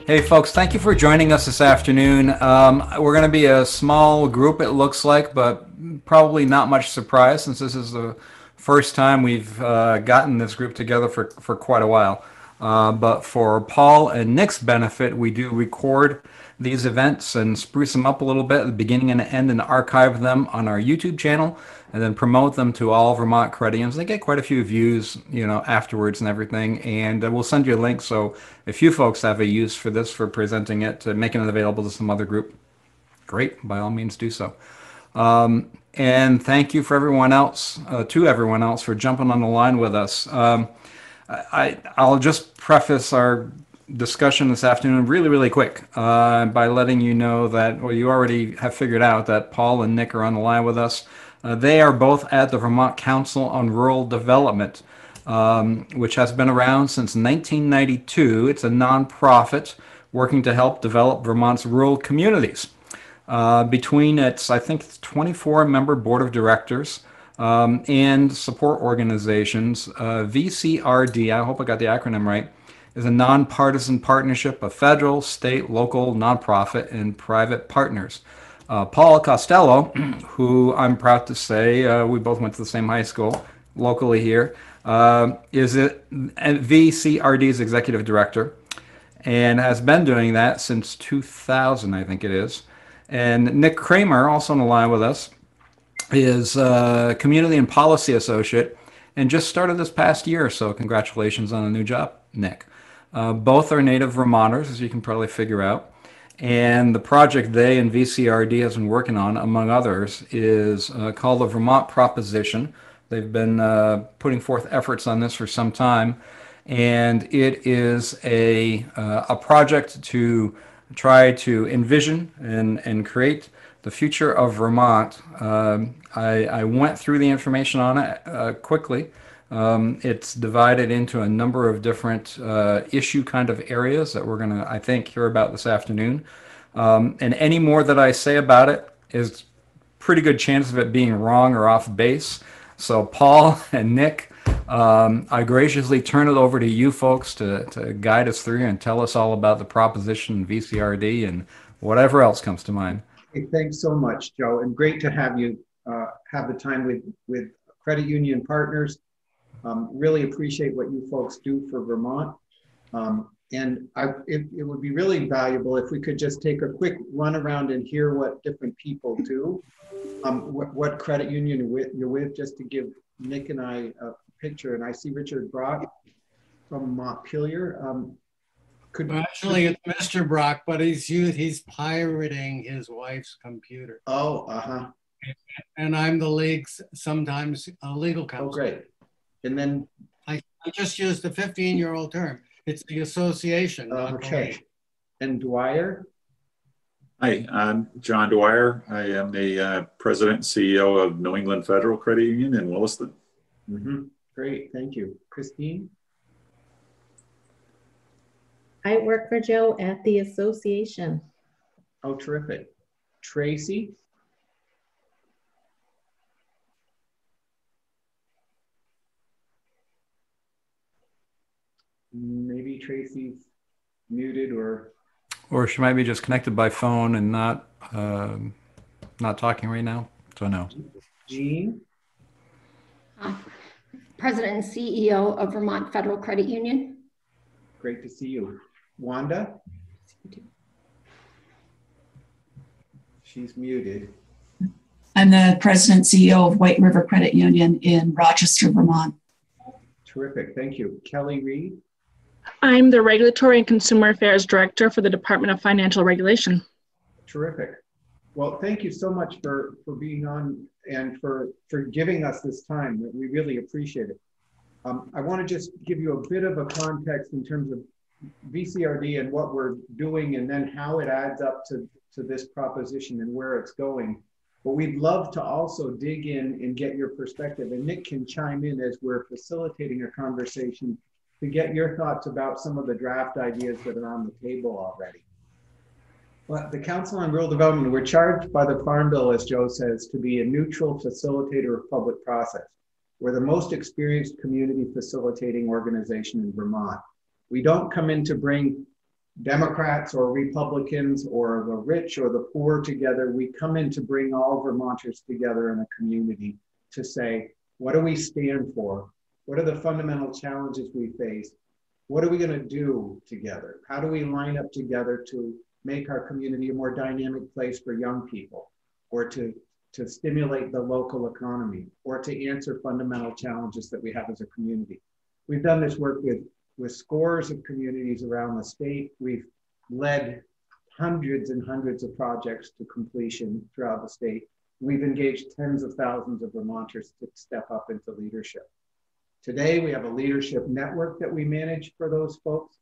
Hey folks, thank you for joining us this afternoon. We're going to be a small group, it looks like, but probably not much surprise since this is the first time we've gotten this group together for quite a while. But for Paul and Nick's benefit, we do record these events and spruce them up a little bit at the beginning and the end and archive them on our YouTube channel and then promote them to all Vermont Credit Unions. They get quite a few views, afterwards and everything. And we'll send you a link. So if you folks have a use for this, for presenting it, making it available to some other group, great, by all means do so. And thank you for everyone else, for jumping on the line with us. I'll just preface our discussion this afternoon really, really quick by letting you know that, well, you already have figured out that Paul and Nick are on the line with us. They are both at the Vermont Council on Rural Development, which has been around since 1992. It's a nonprofit working to help develop Vermont's rural communities. Between its, I think, 24-member board of directors and support organizations, VCRD, I hope I got the acronym right, is a nonpartisan partnership of federal, state, local, nonprofit, and private partners. Paul Costello, who I'm proud to say we both went to the same high school locally here, is VCRD's executive director and has been doing that since 2000, I think it is. And Nick Kramer, also on the line with us, is Community and Policy Associate and just started this past year, so congratulations on a new job, Nick. Both are native Vermonters, as you can probably figure out. And the project they and VCRD has been working on, among others, is called the Vermont Proposition. They've been putting forth efforts on this for some time. And it is a project to try to envision and create the future of Vermont. I went through the information on it quickly. It's divided into a number of different issue kind of areas that we're going to, I think, hear about this afternoon. And any more that I say about it is pretty good chance of it being wrong or off base. So Paul and Nick, I graciously turn it over to you folks to guide us through and tell us all about the proposition, VCRD, and whatever else comes to mind. Hey, thanks so much, Joe, and great to have you have the time with credit union partners. Really appreciate what you folks do for Vermont. And it would be really valuable if we could just take a quick run around and hear what different people do. What credit union you're with, just to give Nick and I a picture. And I see Richard Brock from Montpelier. Actually, it's Mr. Brock, but he's pirating his wife's computer. Oh, And I'm the league's sometimes legal counsel. Oh, great. And then I just used the 15-year-old term. It's the association. Okay. And Dwyer? Hi, I'm John Dwyer. I am the president and CEO of New England Federal Credit Union in Williston. Great, thank you. Christine? I work for Joe at the association. Oh, terrific. Tracy? Maybe Tracy's muted or she might be just connected by phone and not talking right now. So no. Jean? President and CEO of Vermont Federal Credit Union. Great to see you. Wanda? She's muted. I'm the president and CEO of White River Credit Union in Rochester, Vermont. Terrific, thank you. Kelly Reed? I'm the Regulatory and Consumer Affairs Director for the Department of Financial Regulation. Terrific. Well, thank you so much for being on and for giving us this time. We really appreciate it. I want to just give you a bit of a context in terms of VCRD and what we're doing and then how it adds up to this proposition and where it's going. But we'd love to also dig in and get your perspective. And Nick can chime in as we're facilitating a conversation to get your thoughts about some of the draft ideas that are on the table already. Well, the Council on Rural Development, we're charged by the Farm Bill, as Joe says, to be a neutral facilitator of public process. We're the most experienced community facilitating organization in Vermont. We don't come in to bring Democrats or Republicans or the rich or the poor together. We come in to bring all Vermonters together in a community to say, what do we stand for? What are the fundamental challenges we face? What are we going to do together? How do we line up together to make our community a more dynamic place for young people, or to stimulate the local economy, or to answer fundamental challenges that we have as a community? We've done this work with scores of communities around the state. We've led hundreds and hundreds of projects to completion throughout the state. We've engaged tens of thousands of Vermonters to step up into leadership. Today, we have a leadership network that we manage for those folks.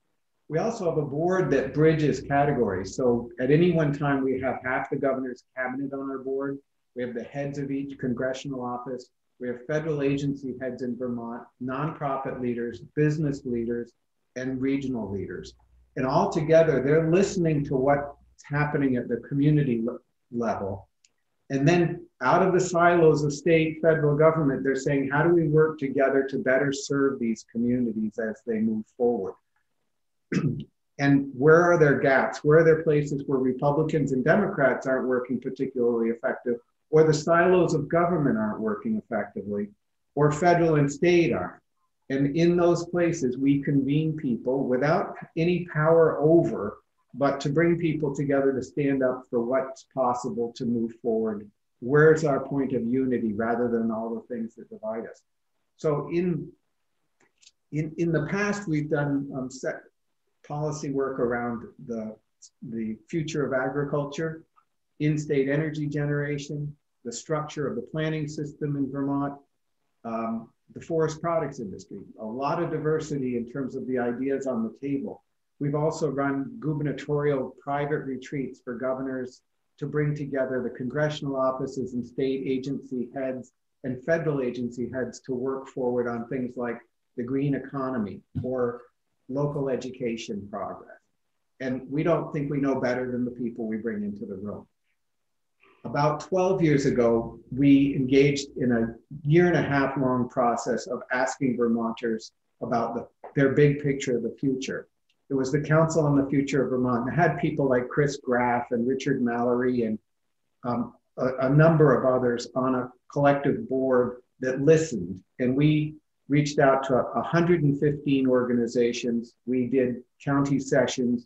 We also have a board that bridges categories. So at any one time, we have half the governor's cabinet on our board. We have the heads of each congressional office. We have federal agency heads in Vermont, nonprofit leaders, business leaders, and regional leaders. And all together, they're listening to what's happening at the community level. And then out of the silos of state, federal government, they're saying, how do we work together to better serve these communities as they move forward? And where are there gaps? Where are there places where Republicans and Democrats aren't working particularly effective, or the silos of government aren't working effectively, or federal and state aren't? And in those places, we convene people without any power over, but to bring people together to stand up for what's possible to move forward. Where's our point of unity rather than all the things that divide us? So in the past, we've done set policy work around the future of agriculture, in-state energy generation, the structure of the planning system in Vermont, the forest products industry, a lot of diversity in terms of the ideas on the table. We've also run gubernatorial private retreats for governors to bring together the congressional offices and state agency heads and federal agency heads to work forward on things like the green economy or local education progress. And we don't think we know better than the people we bring into the room. About 12 years ago, we engaged in a 1.5 year long process of asking Vermonters about their big picture of the future. It was the Council on the Future of Vermont. It had people like Chris Graff and Richard Mallory and a number of others on a collective board that listened. And we reached out to 115 organizations. We did county sessions.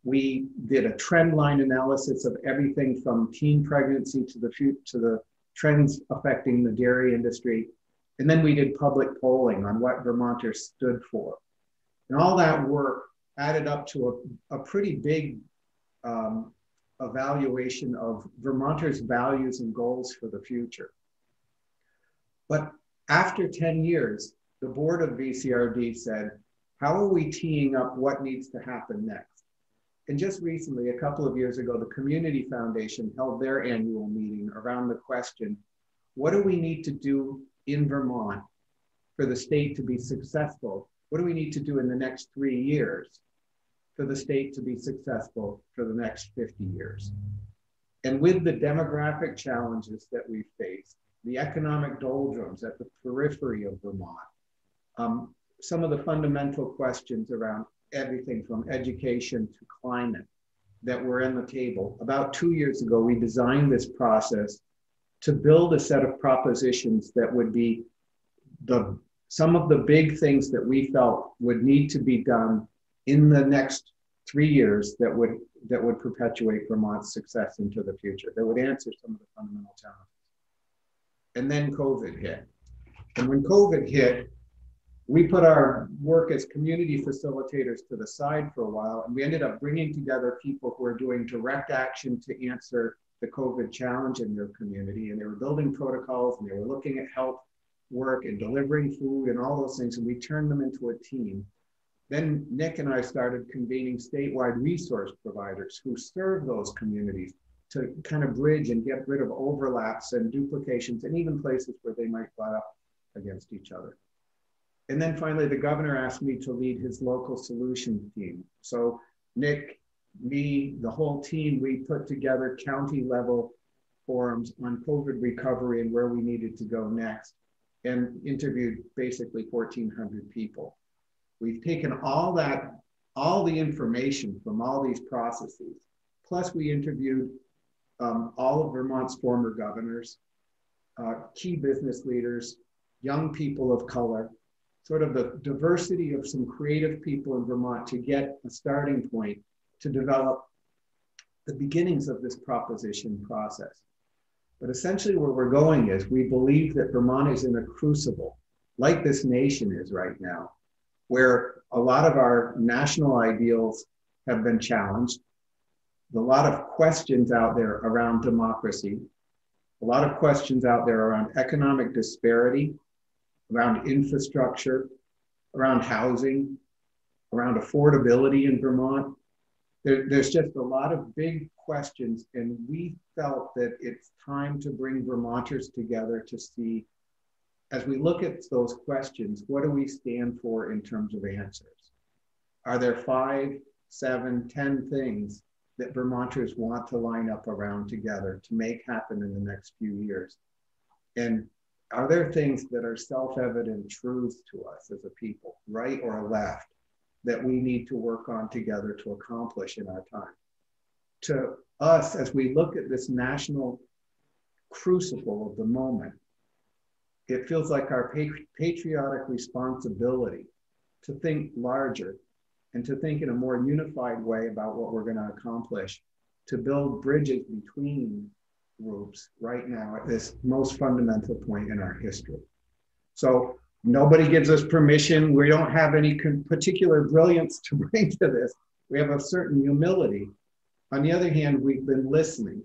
We did a trend line analysis of everything from teen pregnancy to the trends affecting the dairy industry. And then we did public polling on what Vermonters stood for. And all that work added up to a pretty big evaluation of Vermonters' values and goals for the future. But after 10 years, the board of VCRD said, how are we teeing up what needs to happen next? And just recently, a couple of years ago, the Community Foundation held their annual meeting around the question, what do we need to do in Vermont for the state to be successful? What do we need to do in the next 3 years for the state to be successful for the next 50 years? And with the demographic challenges that we face, the economic doldrums at the periphery of Vermont, some of the fundamental questions around everything from education to climate that were on the table. About 2 years ago, we designed this process to build a set of propositions that would be some of the big things that we felt would need to be done in the next 3 years that would perpetuate Vermont's success into the future, that would answer some of the fundamental challenges. And then COVID hit. And when COVID hit, we put our work as community facilitators to the side for a while, and we ended up bringing together people who are doing direct action to answer the COVID challenge in their community. And they were building protocols, and they were looking at health work and delivering food and all those things, and we turned them into a team. Then Nick and I started convening statewide resource providers who serve those communities to kind of bridge and get rid of overlaps and duplications and even places where they might butt up against each other. And then finally, the governor asked me to lead his local solutions team. So Nick, me, the whole team, we put together county level forums on COVID recovery and where we needed to go next, and interviewed basically 1,400 people. We've taken all that all the information from all these processes. Plus, we interviewed all of Vermont's former governors, key business leaders, young people of color, sort of the diversity of some creative people in Vermont to get a starting point to develop the beginnings of this proposition process. But essentially where we're going is we believe that Vermont is in a crucible, like this nation is right now, where a lot of our national ideals have been challenged. A lot of questions out there around democracy, a lot of questions out there around economic disparity, around infrastructure, around housing, around affordability in Vermont. There's just a lot of big questions, and we felt that it's time to bring Vermonters together to see, as we look at those questions, what do we stand for in terms of answers? Are there 5, 7, 10 things that Vermonters want to line up around together to make happen in the next few years? And are there things that are self-evident truths to us as a people, right or left, that we need to work on together to accomplish in our time? To us, as we look at this national crucible of the moment, it feels like our patriotic responsibility to think larger and to think in a more unified way about what we're going to accomplish, to build bridges between groups right now at this most fundamental point in our history. So nobody gives us permission. We don't have any particular brilliance to bring to this. We have a certain humility. On the other hand, we've been listening.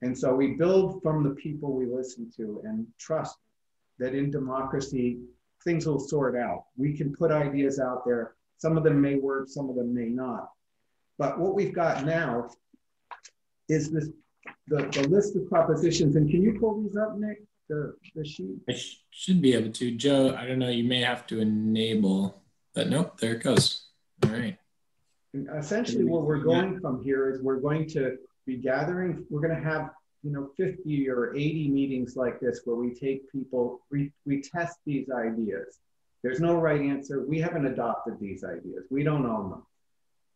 And so we build from the people we listen to and trust that in democracy, things will sort out. We can put ideas out there. Some of them may work, some of them may not. But what we've got now is this, the list of propositions. And can you pull these up, Nick, the sheet? I should be able to. Joe, I don't know, you may have to enable, but nope, there it goes. All right. And essentially where we're going from here is we're going to be gathering, we're going to have 50 or 80 meetings like this where we take people, we test these ideas. There's no right answer. We haven't adopted these ideas. We don't own them.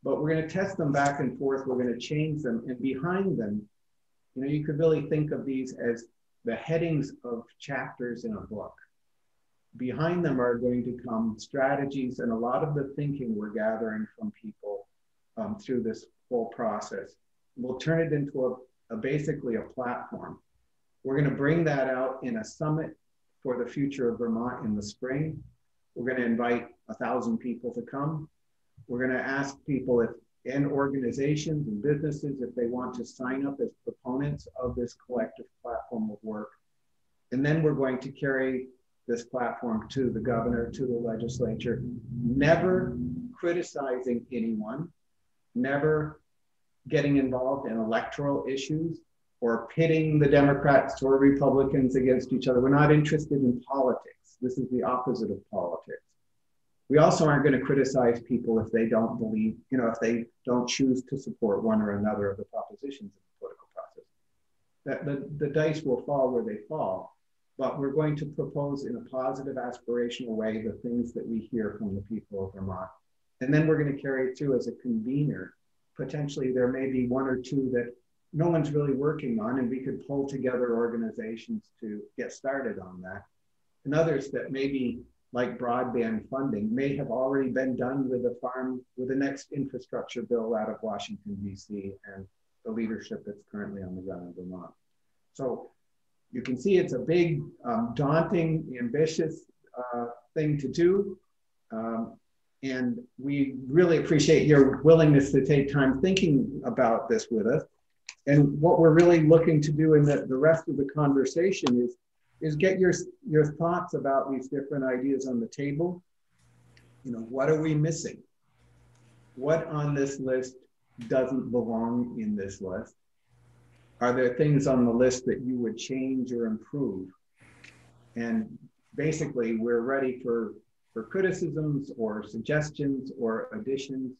But we're going to test them back and forth. We're going to change them. And behind them, you could really think of these as the headings of chapters in a book. Behind them are going to come strategies and a lot of the thinking we're gathering from people through this whole process. We'll turn it into basically a platform. We're going to bring that out in a summit for the future of Vermont in the spring. We're going to invite 1,000 people to come. We're going to ask people and organizations and businesses if they want to sign up as proponents of this collective platform of work. And then we're going to carry this platform to the governor, to the legislature, never criticizing anyone, never getting involved in electoral issues or pitting the Democrats or Republicans against each other. We're not interested in politics. This is the opposite of politics. We also aren't going to criticize people if they don't believe, if they don't choose to support one or another of the propositions in the political process. The dice will fall where they fall, but we're going to propose in a positive, aspirational way the things that we hear from the people of Vermont. And then we're going to carry it through as a convener. Potentially there may be 1 or 2 that no one's really working on, and we could pull together organizations to get started on that. And others that maybe, like broadband funding, may have already been done with the next infrastructure bill out of Washington, D.C. and the leadership that's currently on the ground in Vermont. So you can see it's a big, daunting, ambitious thing to do. And we really appreciate your willingness to take time thinking about this with us. And what we're really looking to do in the rest of the conversation is get your thoughts about these different ideas on the table. What are we missing? What on this list doesn't belong in this list? Are there things on the list that you would change or improve? And basically, we're ready for criticisms or suggestions or additions,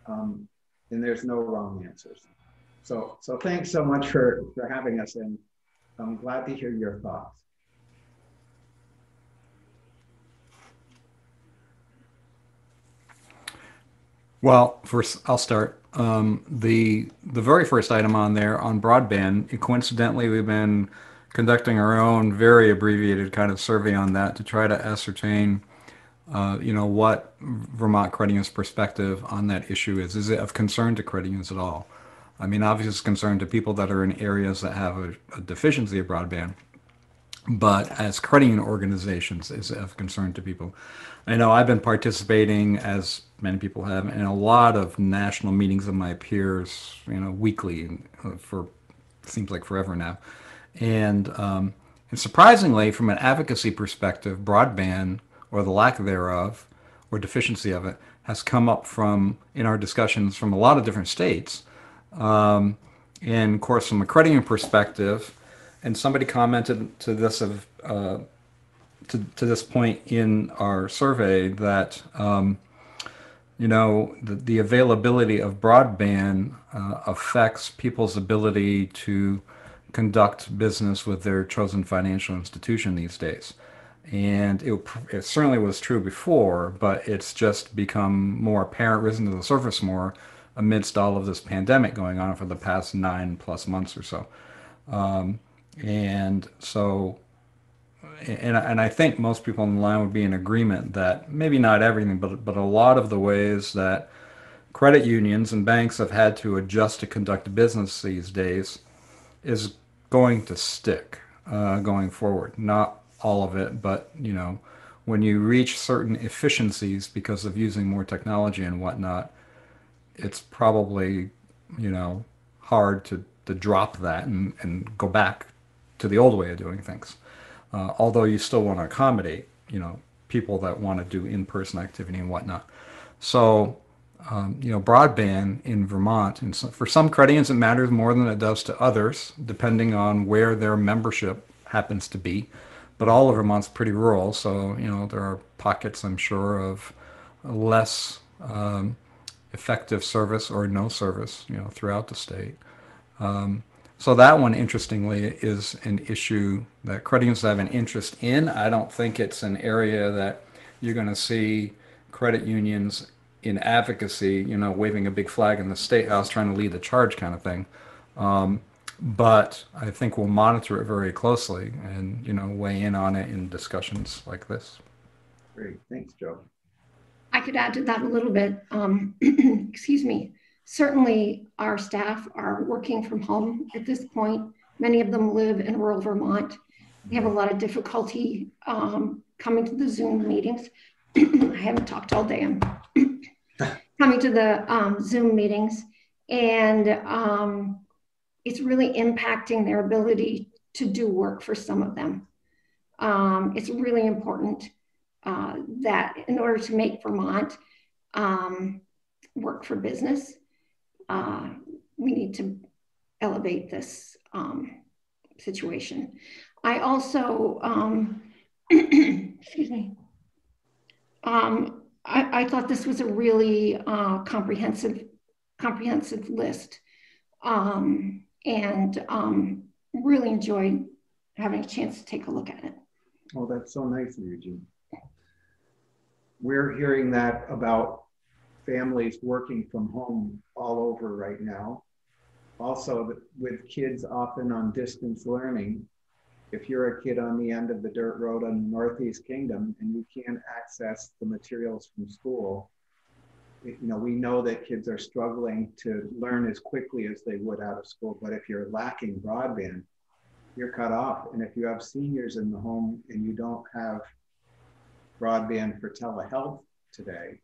and there's no wrong answers. So thanks so much for having us, and I'm glad to hear your thoughts. Well, first I'll start. The very first item on there on broadband, coincidentally, we've been conducting our own very abbreviated kind of survey on that to try to ascertain, what Vermont credit unions' perspective on that issue is. Is it of concern to credit unions at all? I mean, obviously, it's concern to people that are in areas that have a deficiency of broadband, but as credit union organizations, is it of concern to people? I know I've been participating, as many people have, in a lot of national meetings of my peers, weekly for seems like forever now. And surprisingly, from an advocacy perspective, broadband or the lack thereof or deficiency of it has come up in our discussions from a lot of different states. And of course, from a credit union perspective, and somebody commented to this to this point in our survey that the availability of broadband affects people's ability to conduct business with their chosen financial institution these days. And it certainly was true before, but it's just become more apparent, risen to the surface more amidst all of this pandemic going on for the past 9+ months or so. And so, and I think most people on the line would be in agreement that maybe not everything, but a lot of the ways that credit unions and banks have had to adjust to conduct business these days is going to stick going forward. Not all of it, but when you reach certain efficiencies because of using more technology and whatnot, it's probably hard to drop that and go back to the old way of doing things. Although you still want to accommodate, people that want to do in-person activity and whatnot. So, broadband in Vermont, and so for some credit unions, it matters more than it does to others, depending on where their membership happens to be. But all of Vermont's pretty rural, so, there are pockets, I'm sure, of less effective service or no service, throughout the state. So that one, interestingly, is an issue that credit unions have an interest in. I don't think it's an area that you're going to see credit unions in advocacy, waving a big flag in the state house trying to lead the charge kind of thing. But I think we'll monitor it very closely and, weigh in on it in discussions like this. Great. Thanks, Joe. I could add to that a little bit. Excuse me. Certainly, our staff are working from home at this point. Many of them live in rural Vermont. They have a lot of difficulty coming to the Zoom meetings. I haven't talked all day. I'm coming to the Zoom meetings, and it's really impacting their ability to do work for some of them. It's really important that in order to make Vermont work for business, we need to elevate this situation. I also, excuse me, I thought this was a really comprehensive list, and really enjoyed having a chance to take a look at it. Oh, that's so nice of you, Jean. We're hearing that about families working from home all over right now. Also, with kids often on distance learning, if you're a kid on the end of the dirt road on Northeast Kingdom and you can't access the materials from school, we know that kids are struggling to learn as quickly as they would out of school. But if you're lacking broadband, you're cut off. And if you have seniors in the home and you don't have broadband for telehealth today,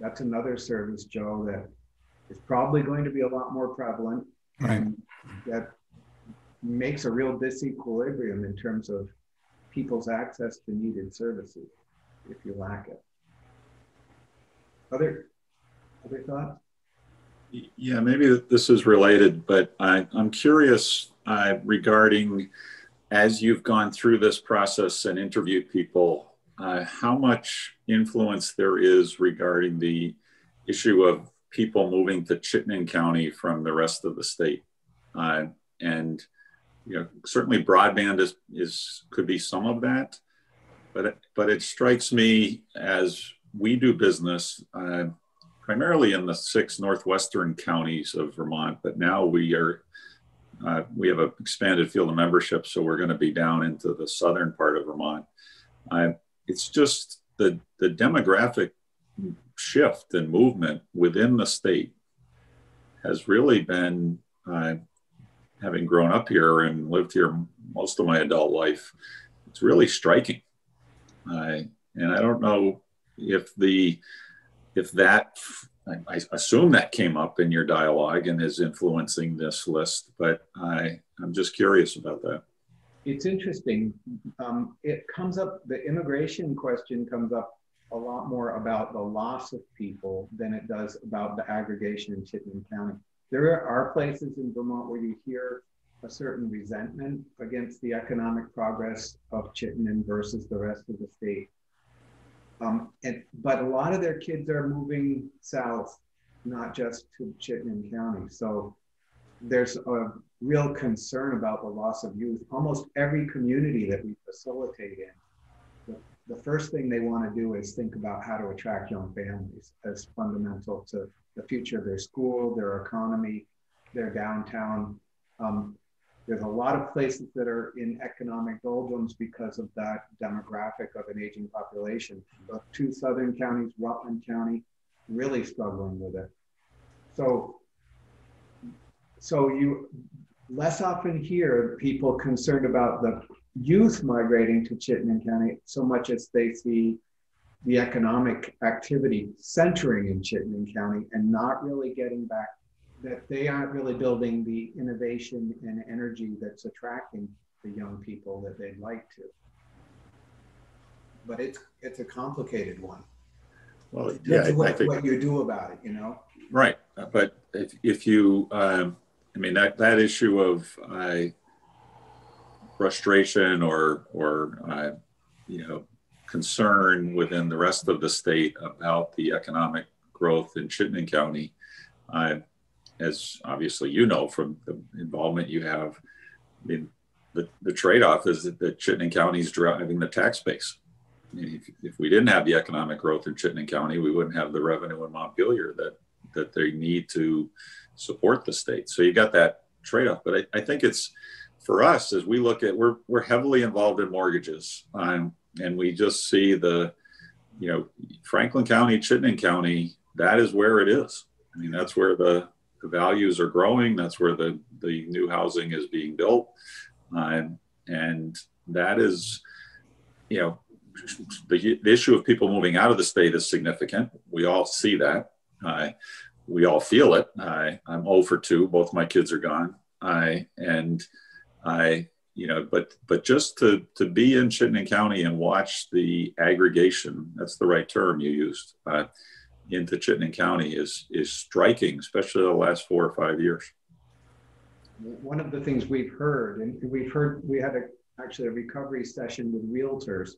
that's another service, Joe, that is probably going to be a lot more prevalent. Right. And that makes a real disequilibrium in terms of people's access to needed services if you lack it. Other thoughts? Yeah, maybe this is related, but I'm curious regarding, as you've gone through this process and interviewed people, how much influence there is regarding the issue of people moving to Chittenden County from the rest of the state. And certainly broadband could be some of that, but it strikes me as we do business, primarily in the 6 northwestern counties of Vermont, but now we have an expanded field of membership, so we're going to be down into the southern part of Vermont. It's just the demographic shift and movement within the state has really been, having grown up here and lived here most of my adult life, it's really striking. And I don't know if that, I assume that came up in your dialogue and is influencing this list, but I'm just curious about that. It's interesting. It comes up, the immigration question comes up a lot more about the loss of people than it does about the aggregation in Chittenden County. There are places in Vermont where you hear a certain resentment against the economic progress of Chittenden versus the rest of the state. But a lot of their kids are moving south, not just to Chittenden County. So there's a real concern about the loss of youth. Almost every community that we facilitate in, the first thing they want to do is think about how to attract young families as fundamental to the future of their school, their economy, their downtown. There's a lot of places that are in economic doldrums because of that demographic of an aging population. The 2 southern counties, Rutland County, really struggling with it. So you less often hear people concerned about the youth migrating to Chittenden County so much as they see the economic activity centering in Chittenden County and not really getting back, that they aren't really building the innovation and energy that's attracting the young people that they'd like to. But it's a complicated one. Well, yeah, I think what you do about it, you know? Right, but if you, I mean, that issue of frustration or concern within the rest of the state about the economic growth in Chittenden County, as obviously you know from the involvement you have, I mean, the trade-off is that Chittenden County is driving the tax base. I mean, if we didn't have the economic growth in Chittenden County, we wouldn't have the revenue in Montpelier that they need to support the state. So you got that trade-off. But I think it's, for us, as we look at, we're heavily involved in mortgages, and we just see Franklin County, Chittenden County, that is where it is. I mean, that's where the values are growing. That's where the new housing is being built. And that is, the issue of people moving out of the state is significant. We all see that. We all feel it. I'm 0 for 2. Both my kids are gone. But just to be in Chittenden County and watch the aggregation, that's the right term you used, into Chittenden County is striking, especially the last 4 or 5 years. One of the things we had actually a recovery session with realtors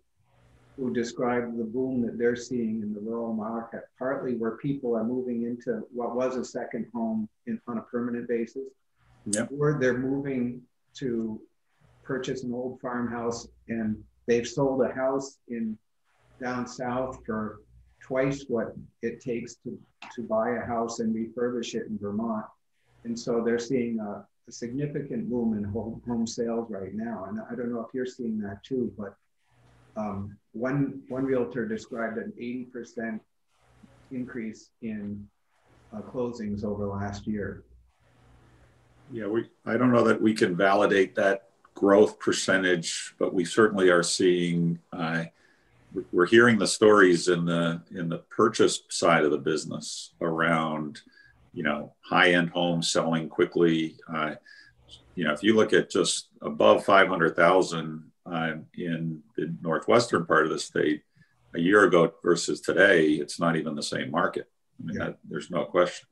who described the boom that they're seeing in the rural market, partly where people are moving into what was a second home on a permanent basis, or they're moving to purchase an old farmhouse, and they've sold a house down south for twice what it takes to buy a house and refurbish it in Vermont. And so they're seeing a significant boom in home sales right now. And I don't know if you're seeing that too, but one realtor described an 80% increase in closings over last year. Yeah, I don't know that we can validate that growth percentage, but we certainly are seeing, we're hearing the stories in the purchase side of the business around, high-end homes selling quickly. If you look at just above 500,000 in the northwestern part of the state a year ago versus today, it's not even the same market. I mean, there's no question.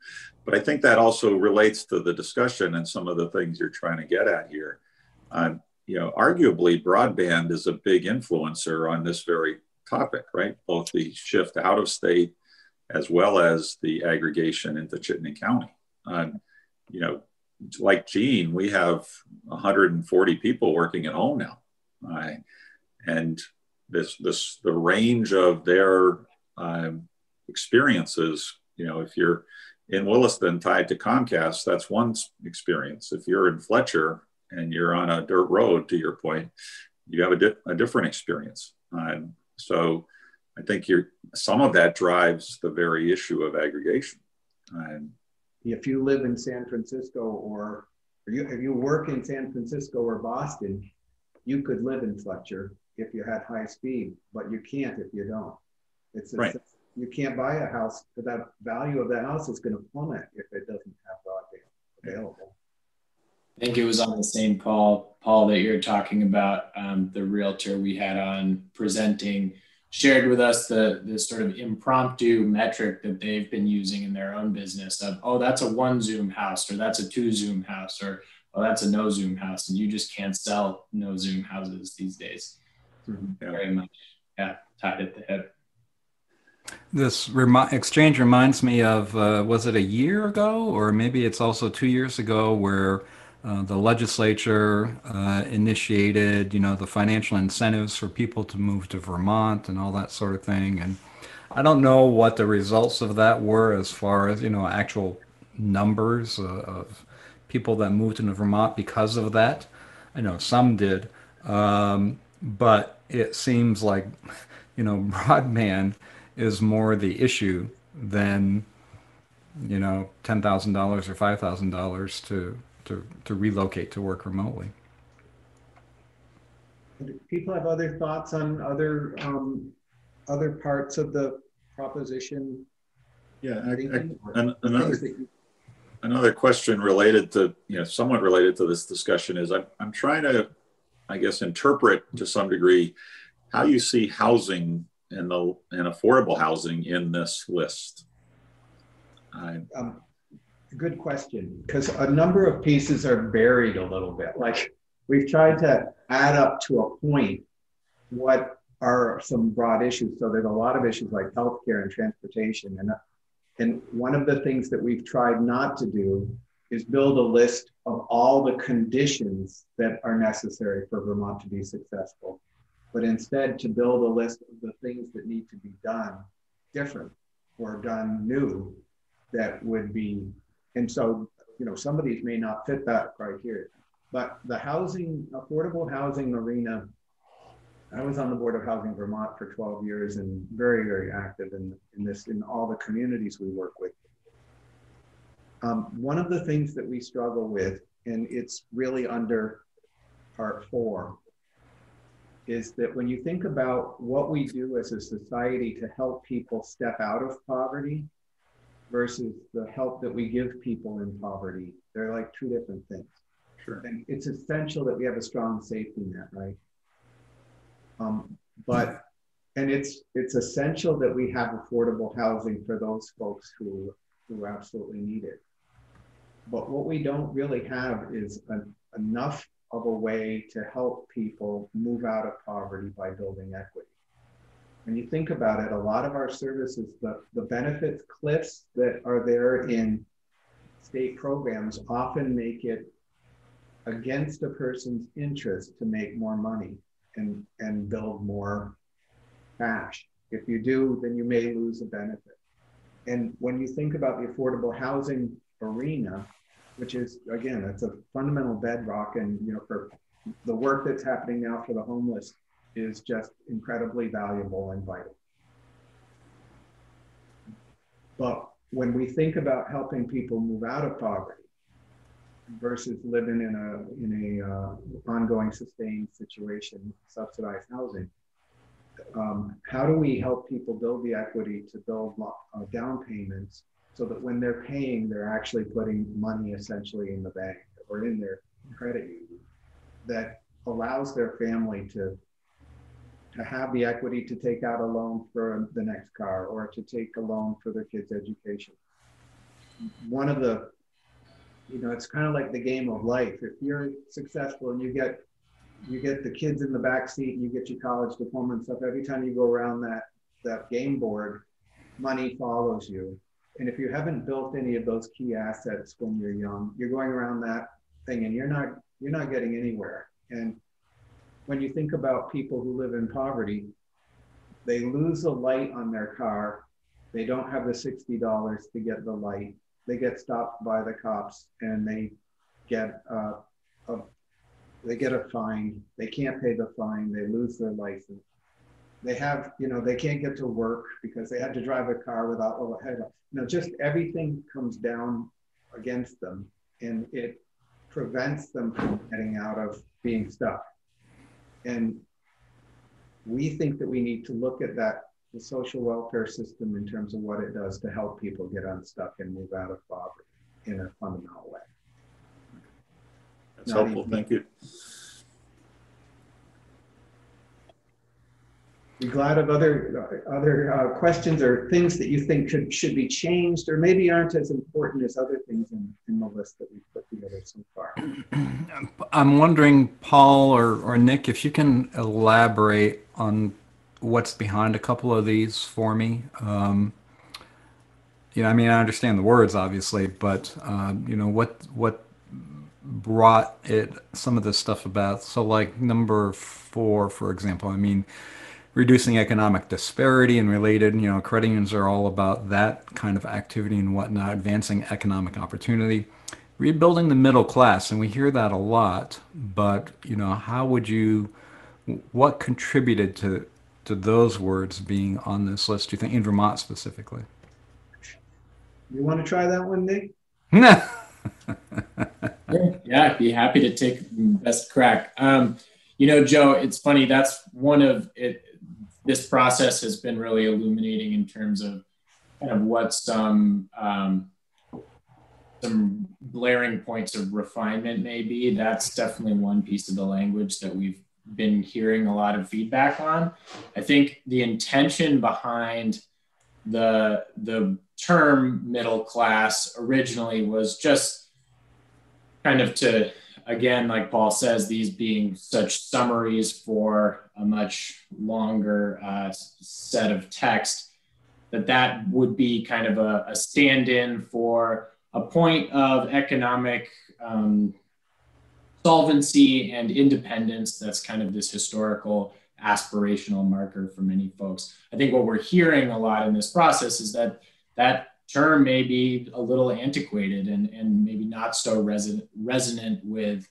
But I think that also relates to the discussion and some of the things you're trying to get at here. Arguably, broadband is a big influencer on this very topic, right? Both the shift out of state as well as the aggregation into Chittenden County. Like Gene, we have 140 people working at home now. And the range of their experiences You know, if you're in Williston tied to Comcast, that's one experience. If you're in Fletcher and you're on a dirt road, to your point, you have a different experience. So I think some of that drives the very issue of aggregation. If you live in San Francisco or if you work in San Francisco or Boston, you could live in Fletcher if you had high speed, but you can't if you don't. Right. You can't buy a house, but that value of the house is going to plummet if it doesn't have broadband available. I think it was on the same call, Paul, that you're talking about. The realtor we had on presenting shared with us the sort of impromptu metric that they've been using in their own business of, oh, that's a 1 Zoom house, or that's a 2 Zoom house, or oh, that's a no Zoom house. And you just can't sell no Zoom houses these days. Very much, tied at the hip. This exchange reminds me of, was it a year ago, or maybe it's also 2 years ago, where the legislature initiated, the financial incentives for people to move to Vermont and all that sort of thing. And I don't know what the results of that were as far as, actual numbers of people that moved into Vermont because of that. I know some did, but it seems like, broadband is more the issue than, $10,000 or $5,000 to relocate to work remotely. Do people have other thoughts on other parts of the proposition? Yeah, another question related to, somewhat related to this discussion is I'm trying to, I guess, interpret to some degree how you see housing and affordable housing in this list. Good question, because a number of pieces are buried a little bit. Like, we've tried to add up to a point what are some broad issues. So there's a lot of issues like healthcare and transportation. And one of the things that we've tried not to do is build a list of all the conditions that are necessary for Vermont to be successful, but instead to build a list of the things that need to be done different or done new that would be. And so, some of these may not fit that criteria, but the affordable housing arena, I was on the Board of Housing Vermont for 12 years and very, very active in all the communities we work with. One of the things that we struggle with, and it's really under part 4, is that when you think about what we do as a society to help people step out of poverty versus the help that we give people in poverty, they're like two different things. Sure. And it's essential that we have a strong safety net, right? And it's essential that we have affordable housing for those folks who absolutely need it. But what we don't really have is enough of a way to help people move out of poverty by building equity. When you think about it, a lot of our services, the benefits cliffs that are there in state programs often make it against a person's interest to make more money and build more cash. If you do, then you may lose a benefit. And when you think about the affordable housing arena, which is, again, it's a fundamental bedrock, and for the work that's happening now for the homeless is just incredibly valuable and vital. But when we think about helping people move out of poverty versus living in a ongoing sustained situation, subsidized housing, how do we help people build the equity to build down payments so that when they're paying, they're actually putting money essentially in the bank or in their credit union that allows their family to have the equity to take out a loan for the next car or to take a loan for their kids' education. One of the, it's kind of like the game of life. If you're successful and you get the kids in the back seat and you get your college diploma and stuff, every time you go around that game board, money follows you. And if you haven't built any of those key assets when you're young, you're going around that thing and you're not getting anywhere. And when you think about people who live in poverty, they lose a light on their car They don't have the $60 to get the light. They get stopped by the cops and they get a fine. They can't pay the fine. They lose their license. They have, they can't get to work because they had to drive a car without overhead. Just everything comes down against them, and it prevents them from getting out of being stuck. And we think that we need to look at that, the social welfare system, in terms of what it does to help people get unstuck and move out of poverty in a fundamental way. That's helpful. Thank you. Be glad of other questions or things that you think should be changed, or maybe aren't as important as other things in the list that we've put together so far. I'm wondering, Paul or Nick, if you can elaborate on what's behind a couple of these for me. I mean, I understand the words, obviously, but what brought some of this stuff about? So, like number 4, for example, I mean, reducing economic disparity and related, credit unions are all about that kind of activity and whatnot, advancing economic opportunity, rebuilding the middle class. And we hear that a lot, but, what contributed to those words being on this list, do you think, in Vermont specifically? You want to try that one, Nick? Yeah, I'd be happy to take best crack. Joe, it's funny, that's one of it. This process has been really illuminating in terms of kind of what some blaring points of refinement may be. That's definitely one piece of the language that we've been hearing a lot of feedback on. I think the intention behind the term middle class originally was just kind of to, again, like Paul says, these being such summaries for a much longer set of text, that would be kind of a stand-in for a point of economic solvency and independence. That's kind of this historical aspirational marker for many folks. I think what we're hearing a lot in this process is that term may be a little antiquated and maybe not so resonant with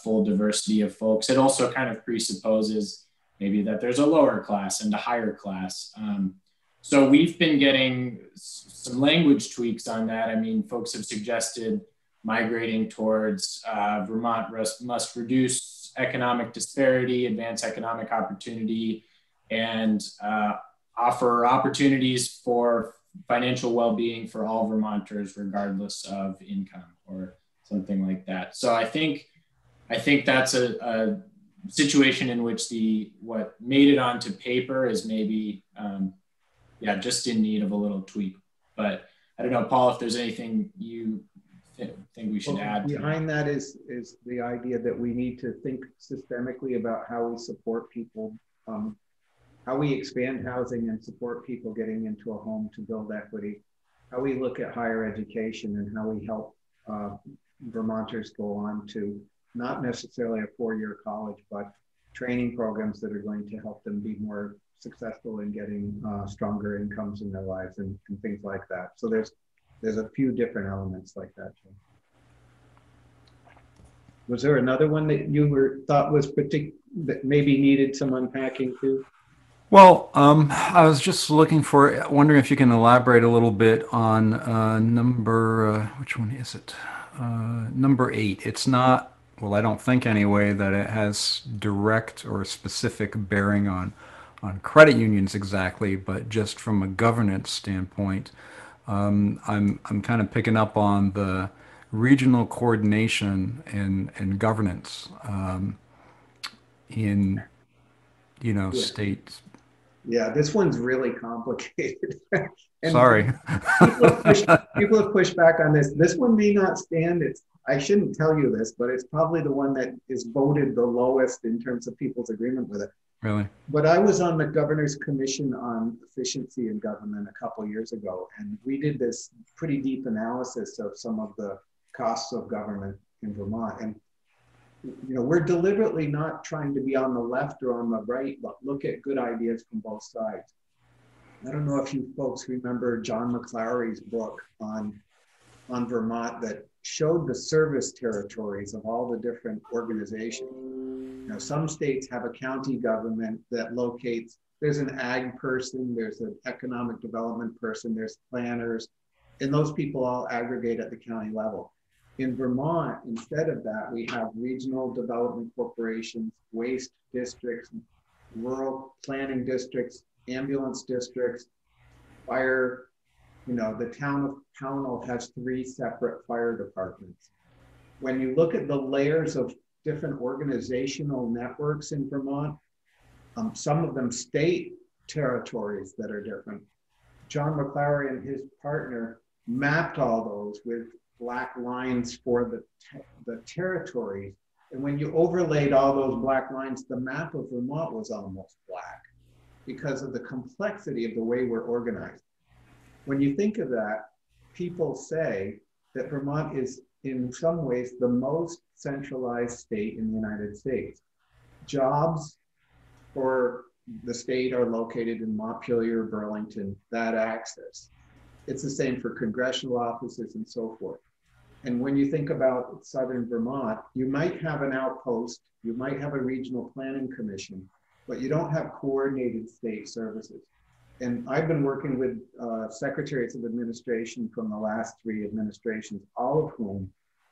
full diversity of folks. It also kind of presupposes maybe that there's a lower class and a higher class. So we've been getting some language tweaks on that. I mean, folks have suggested migrating towards Vermont must reduce economic disparity, advance economic opportunity, and offer opportunities for financial well-being for all Vermonters, regardless of income, or something like that. So I think that's a situation in which what made it onto paper is maybe just in need of a little tweak. But I don't know, Paul, if there's anything you think we should add. Behind that is the idea that we need to think systemically about how we support people, how we expand housing and support people getting into a home to build equity, how we look at higher education, and how we help Vermonters go on to not necessarily a 4-year college, but training programs that are going to help them be more successful in getting stronger incomes in their lives and things like that. So there's a few different elements like that, Jim. Was there another one that you thought was that maybe needed some unpacking too? Well, I was just wondering if you can elaborate a little bit on which one is it? Number 8. It's not, well, I don't think anyway, that it has direct or specific bearing on credit unions exactly, but just from a governance standpoint. I'm kind of picking up on the regional coordination and governance in states. Yeah, this one's really complicated. Sorry. people have pushed back on this. This one may not stand. I shouldn't tell you this, but it's probably the one that is voted the lowest in terms of people's agreement with it. Really? But I was on the Governor's Commission on Efficiency in Government a couple of years ago, and we did this pretty deep analysis of some of the costs of government in Vermont. And we're deliberately not trying to be on the left or on the right, but look at good ideas from both sides. I don't know if you folks remember John McClowery's book on Vermont that showed the service territories of all the different organizations. You know, some states have a county government that locates, there's an ag person, there's an economic development person, there's planners, and those people all aggregate at the county level. In Vermont, instead of that, we have regional development corporations, waste districts, rural planning districts, ambulance districts, fire. You know, the town of Pownell has 3 separate fire departments. When you look at the layers of different organizational networks in Vermont, some of them state territories that are different. John McClowery and his partner mapped all those with black lines for the territories. And when you overlaid all those black lines, the map of Vermont was almost black because of the complexity of the way we're organized. When you think of that, people say that Vermont is in some ways the most centralized state in the United States. Jobs for the state are located in Montpelier, Burlington, that axis. It's the same for congressional offices and so forth. And when you think about Southern Vermont, you might have an outpost, you might have a regional planning commission, but you don't have coordinated state services. And I've been working with secretaries of administration from the last 3 administrations, all of whom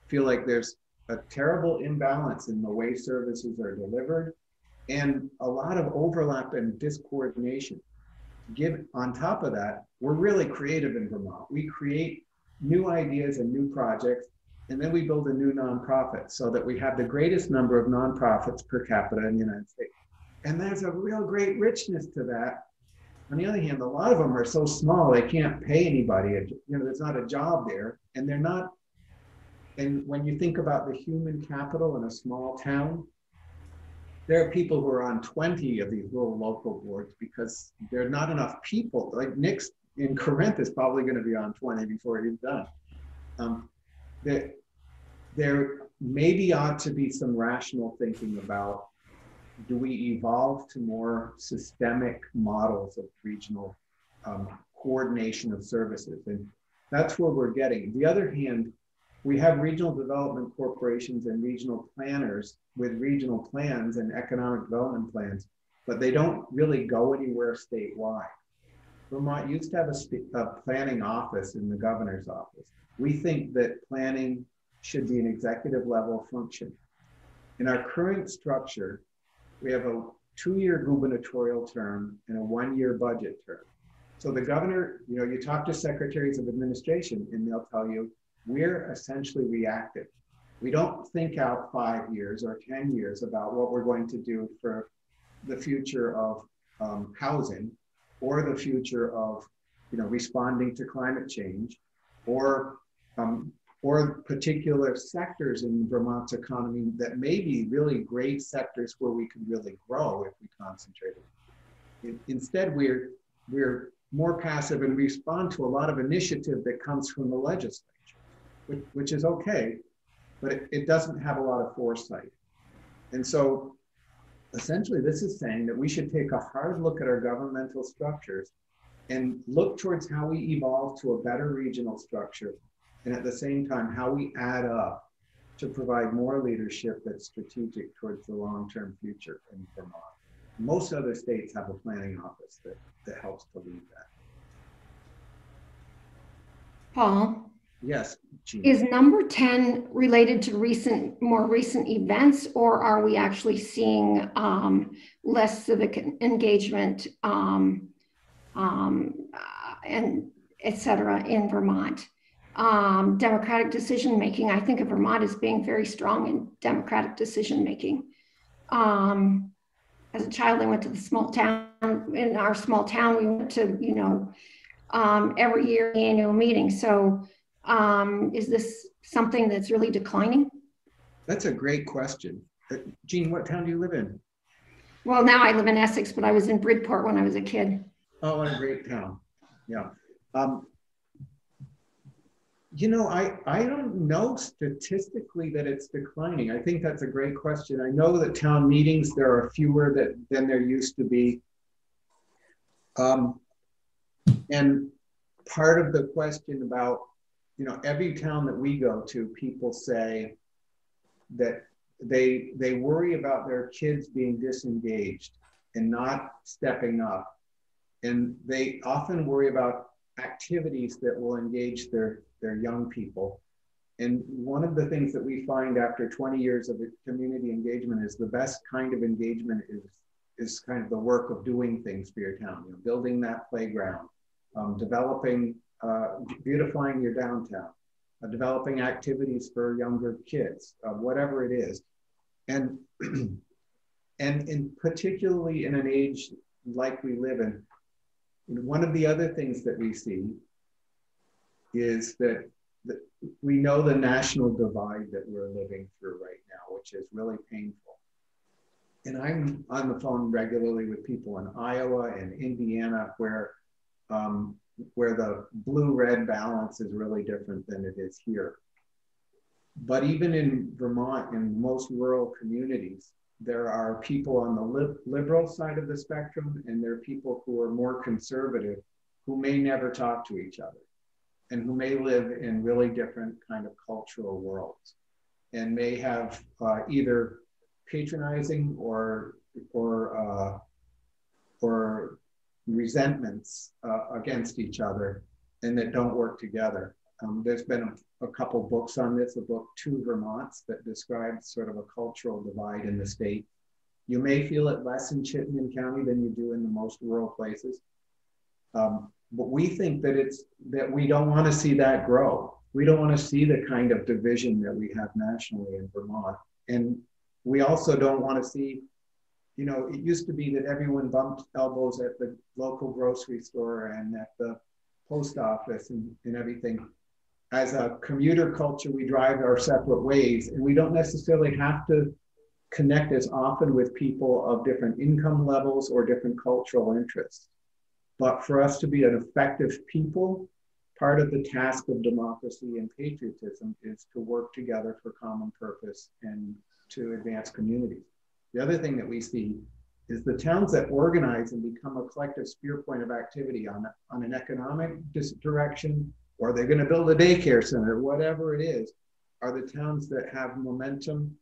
feel like there's a terrible imbalance in the way services are delivered and a lot of overlap and discoordination. On top of that, we're really creative in Vermont. We create new ideas and new projects, and then we build a new nonprofit so that we have the greatest number of nonprofits per capita in the United States. And there's a real great richness to that. On the other hand, a lot of them are so small, they can't pay anybody. You know, there's not a job there, and they're not. And when you think about the human capital in a small town, there are people who are on 20 of these little local boards because there are not enough people. Like Nick's in Corinth is probably going to be on 20 before he's done. There maybe ought to be some rational thinking about, do we evolve to more systemic models of regional coordination of services? And that's where we're getting. On the other hand, we have regional development corporations and regional planners with regional plans and economic development plans, but they don't really go anywhere statewide. Vermont used to have a planning office in the governor's office. We think that planning should be an executive level function. In our current structure, we have a 2-year gubernatorial term and a 1-year budget term. So the governor, you know, you talk to secretaries of administration and they'll tell you, we're essentially reactive. We don't think out 5 years or 10 years about what we're going to do for the future of housing or the future of, you know, responding to climate change or particular sectors in Vermont's economy that may be really great sectors where we could really grow if we concentrated. Instead, we're more passive and respond to a lot of initiative that comes from the legislature, which is okay, but it doesn't have a lot of foresight. And so essentially this is saying that we should take a hard look at our governmental structures and look towards how we evolve to a better regional structure, and at the same time, how we add up to provide more leadership that's strategic towards the long-term future in Vermont. Most other states have a planning office that helps to lead that. Paul? Yes, Jean. Is number 10 related to more recent events, or are we actually seeing less civic engagement and et cetera in Vermont? Democratic decision making. I think of Vermont as being very strong in democratic decision making. As a child, I went to the small town. In our small town, we went to, you know, every year annual meeting. So is this something that's really declining? That's a great question. Jean, what town do you live in? Well, now I live in Essex, but I was in Bridport when I was a kid. Oh, what a great town. Yeah. You know, I don't know statistically that it's declining. I think that's a great question. I know that town meetings, there are fewer than there used to be. And part of the question about, you know, every town that we go to, people say that they worry about their kids being disengaged and not stepping up. And they often worry about activities that will engage their young people. And one of the things that we find after 20 years of community engagement is the best kind of engagement is kind of the work of doing things for your town, you know, building that playground, developing, beautifying your downtown, developing activities for younger kids, whatever it is. And, and particularly in an age like we live in, one of the other things that we see is that we know the national divide that we're living through right now, which is really painful. And I'm on the phone regularly with people in Iowa and Indiana where the blue-red balance is really different than it is here. But even in Vermont, in most rural communities, there are people on the liberal side of the spectrum, and there are people who are more conservative who may never talk to each other and who may live in really different kind of cultural worlds and may have either patronizing or resentments against each other and that don't work together. There's been a couple books on this, a book, Two Vermonts, that describes sort of a cultural divide in the state. You may feel it less in Chittenden County than you do in the most rural places. But we think that we don't want to see that grow. We don't want to see the kind of division that we have nationally in Vermont. And we also don't want to see, you know, it used to be that everyone bumped elbows at the local grocery store and at the post office and everything. As a commuter culture, we drive our separate ways, and we don't necessarily have to connect as often with people of different income levels or different cultural interests. But for us to be an effective people, part of the task of democracy and patriotism is to work together for common purpose and to advance communities. The other thing that we see is the towns that organize and become a collective spear point of activity on an economic direction, or they're going to build a daycare center, whatever it is, are the towns that have momentum,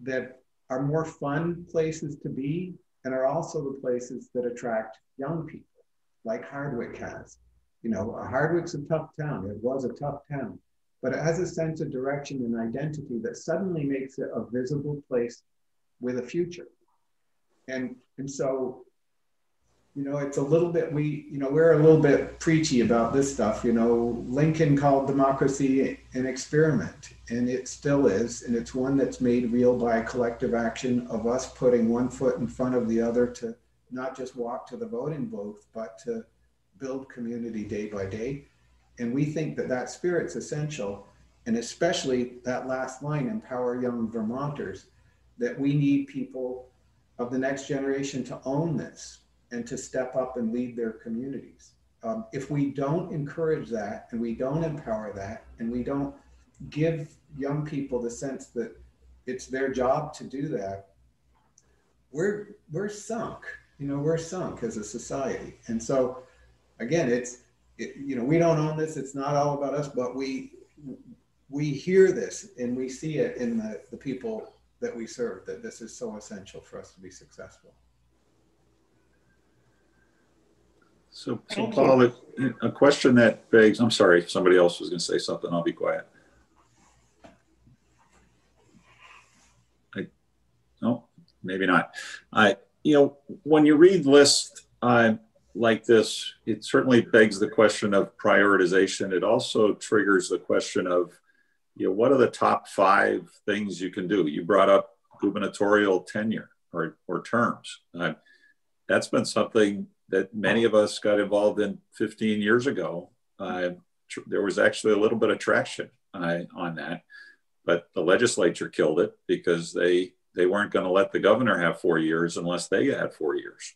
that are more fun places to be, and are also the places that attract young people, like Hardwick has. You know, Hardwick's a tough town. It was a tough town, but it has a sense of direction and identity that suddenly makes it a visible place with a future. And so, you know, it's a little bit, we're a little bit preachy about this stuff. You know, Lincoln called democracy an experiment, and it still is. And it's one that's made real by collective action of us putting one foot in front of the other to not just walk to the voting booth, but to build community day by day. And we think that that spirit's essential, and especially that last line, empower young Vermonters, that we need people of the next generation to own this and to step up and lead their communities. If we don't encourage that, and we don't empower that, and we don't give young people the sense that it's their job to do that, we're sunk. You know, we're sunk as a society. And so, again, you know, we don't own this. It's not all about us, but we hear this and we see it in the people that we serve, that this is so essential for us to be successful. So Paul, a question that begs, I'm sorry, if somebody else was going to say something, I'll be quiet. No, maybe not. You know, when you read lists like this, it certainly begs the question of prioritization. It also triggers the question of, you know, what are the top 5 things you can do? You brought up gubernatorial tenure or terms. That's been something that many of us got involved in 15 years ago. There was actually a little bit of traction on that, but the legislature killed it because they weren't going to let the governor have 4 years unless they had 4 years.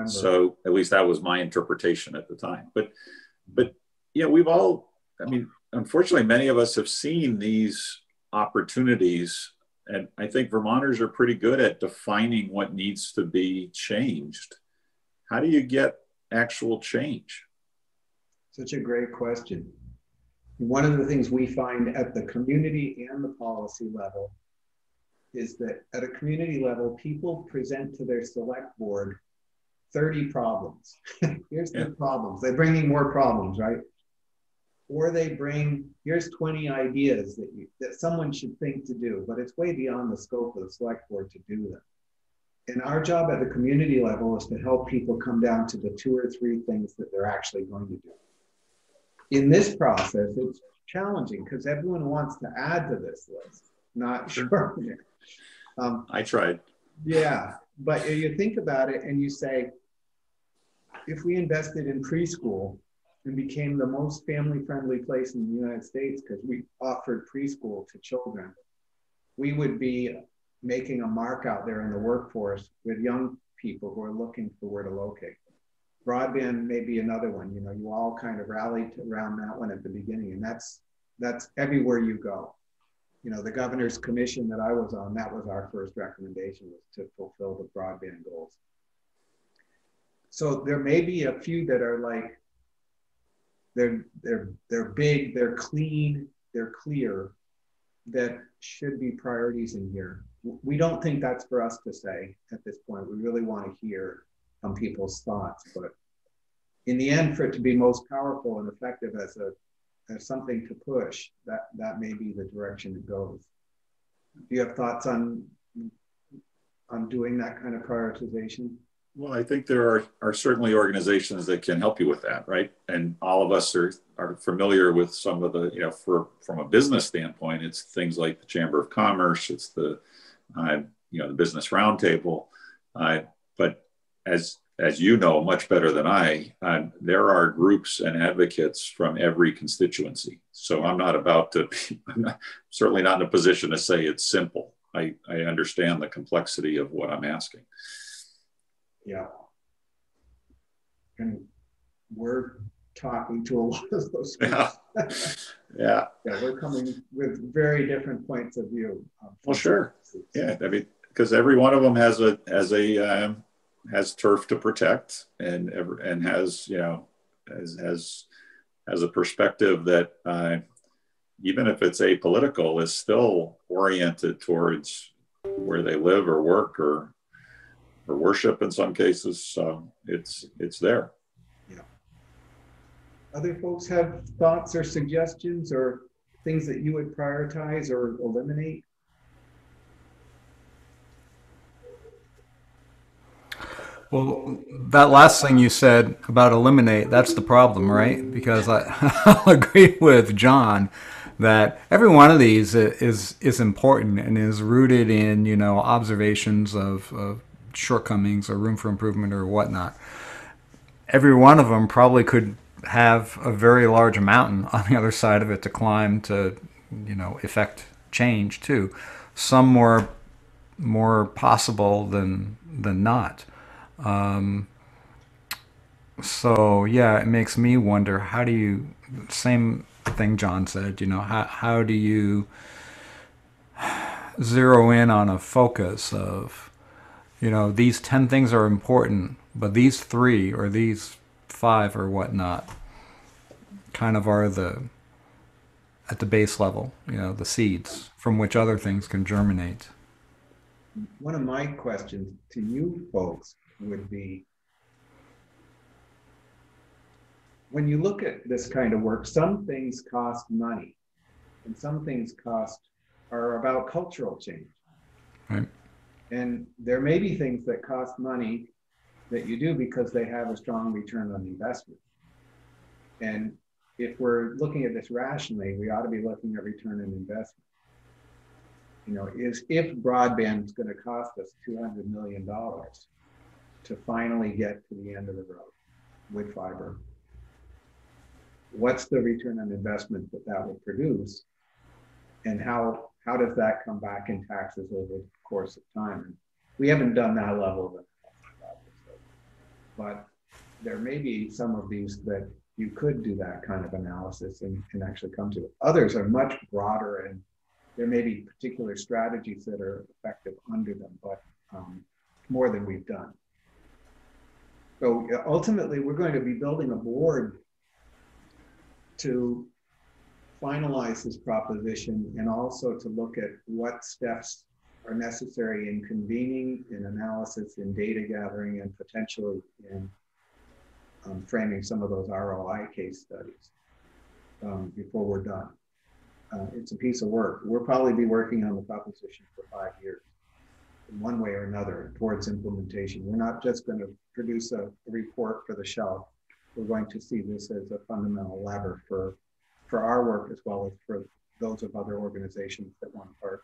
So at least that was my interpretation at the time. But yeah, we've all, I mean, unfortunately, many of us have seen these opportunities, and I think Vermonters are pretty good at defining what needs to be changed. How do you get actual change? Such a great question. One of the things we find at the community and the policy level is that at a community level, people present to their select board 30 problems. Here's the problems. They're bringing more problems, right? Or they bring, here's 20 ideas that someone should think to do, but it's way beyond the scope of the select board to do them. And our job at the community level is to help people come down to the 2 or 3 things that they're actually going to do. In this process, it's challenging because everyone wants to add to this list, not sure. I tried. Yeah, but you think about it and you say, if we invested in preschool and became the most family-friendly place in the United States because we offered preschool to children, we would be making a mark out there in the workforce with young people who are looking for where to locate. Broadband may be another one. You know, you all kind of rallied around that one at the beginning, and that's everywhere you go. You know, the governor's commission that I was on, that was our first recommendation, was to fulfill the broadband goals. So there may be a few that are like, they're big, they're clean, they're clear, that should be priorities in here. We don't think that's for us to say at this point. We really want to hear from people's thoughts, but in the end, for it to be most powerful and effective as something to push, that may be the direction it goes. Do you have thoughts on doing that kind of prioritization? Well, I think there are certainly organizations that can help you with that, right? And all of us are familiar with some of the, you know, from a business standpoint, it's things like the Chamber of Commerce, it's the, you know, the Business Roundtable. But as you know much better than I, there are groups and advocates from every constituency. So I'm certainly not in a position to say it's simple. I understand the complexity of what I'm asking. Yeah. And we're talking to a lot of those people. Yeah. Yeah, we're coming with very different points of view. Well, sure. Yeah, I mean, because every one of them has turf to protect and has, you know, has a perspective that even if it's apolitical, is still oriented towards where they live or work or worship in some cases. So it's there. Yeah. Other folks have thoughts or suggestions or things that you would prioritize or eliminate? Well, that last thing you said about eliminate, that's the problem, right? Because I'll agree with John that every one of these is important and is rooted in, you know, observations of shortcomings or room for improvement or whatnot. Every one of them probably could have a very large mountain on the other side of it to climb to, you know, effect change too. Some more possible than not. So yeah, it makes me wonder, how do you, same thing John said, you know, how do you zero in on a focus of, you know, these 10 things are important, but these 3 or these 5 or whatnot kind of are at the base level, you know, the seeds from which other things can germinate. One of my questions to you folks would be, when you look at this kind of work, some things cost money and some things are about cultural change. Right. And there may be things that cost money that you do because they have a strong return on investment. And if we're looking at this rationally, we ought to be looking at return on investment. You know, if broadband is going to cost us $200 million to finally get to the end of the road with fiber, what's the return on investment that will produce? And how does that come back in taxes over the course of time? And we haven't done that level of analysis, but there may be some of these that you could do that kind of analysis and actually come to it. Others are much broader, and there may be particular strategies that are effective under them, but more than we've done. So ultimately, we're going to be building a board to finalize this proposition and also to look at what steps are necessary in convening, in analysis, in data gathering, and potentially in framing some of those ROI case studies before we're done. It's a piece of work. We'll probably be working on the proposition for 5 years in one way or another towards implementation. We're not just going to produce a report for the shelf. We're going to see this as a fundamental lever for our work as well as for those of other organizations that want part.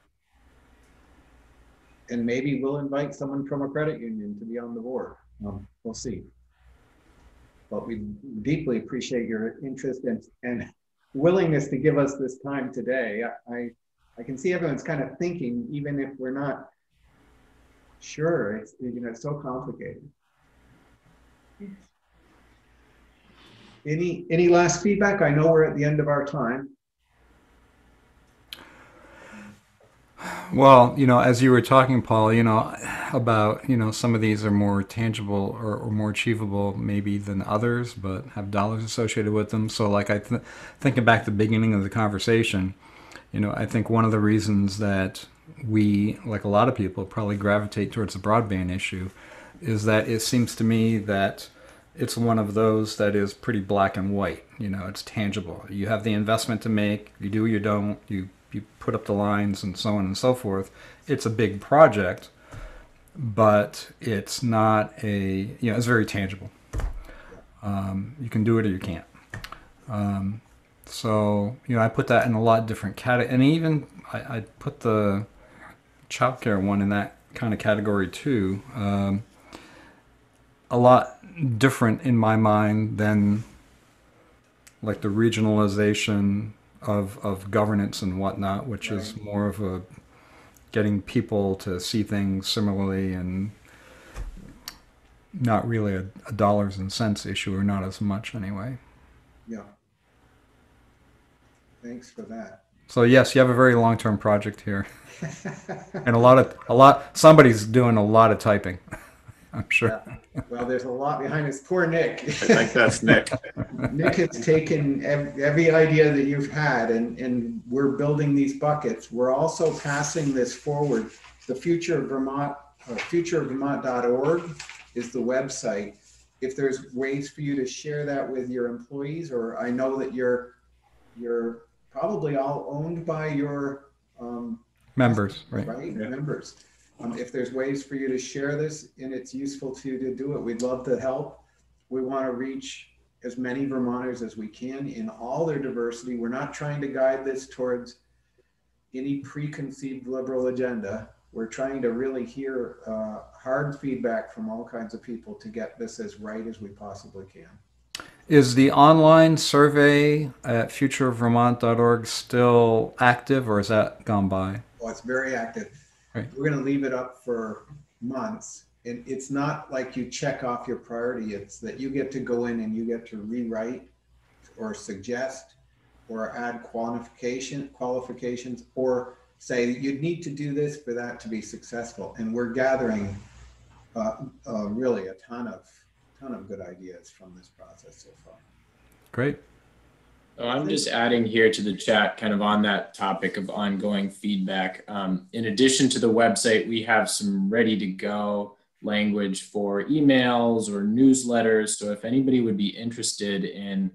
And maybe we'll invite someone from a credit union to be on the board. We'll see. But we deeply appreciate your interest and willingness to give us this time today. I can see everyone's kind of thinking, even if we're not sure, it's, you know, it's so complicated. Any last feedback? I know we're at the end of our time. Well, you know, as you were talking, Paul, you know, about, you know, some of these are more tangible or more achievable maybe than others, but have dollars associated with them. So like thinking back to the beginning of the conversation, you know, I think one of the reasons that we, like a lot of people, probably gravitate towards the broadband issue is that it seems to me that it's one of those that is pretty black and white. You know, it's tangible. You have the investment to make, you do or you don't, you put up the lines and so on and so forth. It's a big project, but it's not a, you know, it's very tangible. You can do it or you can't. So, you know, I put that in a lot of different categories. And even I put the childcare one in that kind of category too. A lot different in my mind than like the regionalization of governance and whatnot, which right. is more of a getting people to see things similarly and not really a dollars and cents issue, or not as much anyway. Yeah. Thanks for that. So yes, you have a very long-term project here. And somebody's doing a lot of typing, I'm sure. Yeah. Well, there's a lot behind us. Poor Nick. I think that's Nick. Nick has taken every idea that you've had, and we're building these buckets. We're also passing this forward. The Future of Vermont, futureofvermont.org is the website. If there's ways for you to share that with your employees, or I know that you're probably all owned by your members, right? Yeah. Members. If there's ways for you to share this and it's useful to you to do it, we'd love to help. We want to reach as many Vermonters as we can in all their diversity. We're not trying to guide this towards any preconceived liberal agenda. We're trying to really hear hard feedback from all kinds of people to get this as right as we possibly can. Is the online survey at futureofvermont.org still active, or is that gone by? Oh, it's very active. Right. We're going to leave it up for months. And it's not like you check off your priority. It's that you get to go in and you get to rewrite or suggest or add qualifications or say that you'd need to do this for that to be successful. And we're gathering really a ton of good ideas from this process so far. Great. So I'm just adding here to the chat, kind of on that topic of ongoing feedback. In addition to the website, we have some ready to go language for emails or newsletters. So if anybody would be interested in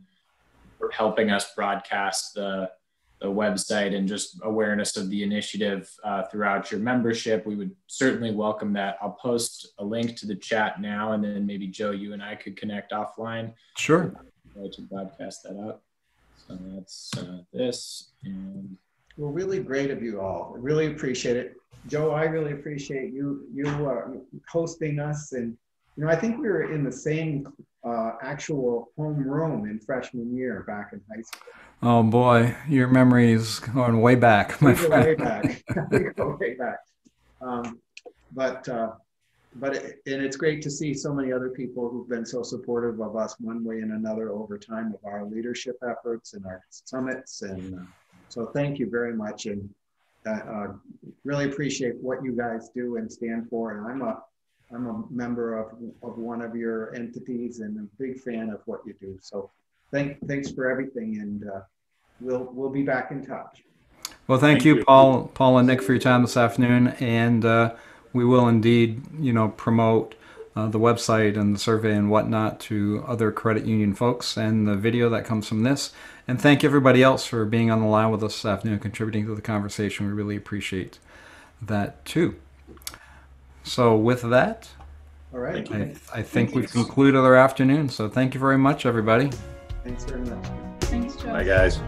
helping us broadcast the website and just awareness of the initiative throughout your membership, we would certainly welcome that. I'll post a link to the chat now, and then maybe Joe, you and I could connect offline. Sure. To broadcast that out. So that's this. And well, really great of you all. I really appreciate it. Joe, I really appreciate you hosting us. And, you know, I think we were in the same actual home room in freshman year back in high school. Oh boy, your memory is going way back, my friend. Way back. We go way back. And it's great to see so many other people who've been so supportive of us one way and another over time of our leadership efforts and our summits. And so thank you very much. And really appreciate what you guys do and stand for. And I'm a member of one of your entities and a big fan of what you do. So thanks for everything, and we'll be back in touch. Well, thank you, Paul and Nick, for your time this afternoon, and we will indeed, promote the website and the survey and whatnot to other credit union folks, and the video that comes from this. And thank everybody else for being on the line with us this afternoon, contributing to the conversation. We really appreciate that too. So with that, all right, I think we've concluded our afternoon. So thank you very much, everybody. Thanks very much. Thanks, Joe. Bye, guys.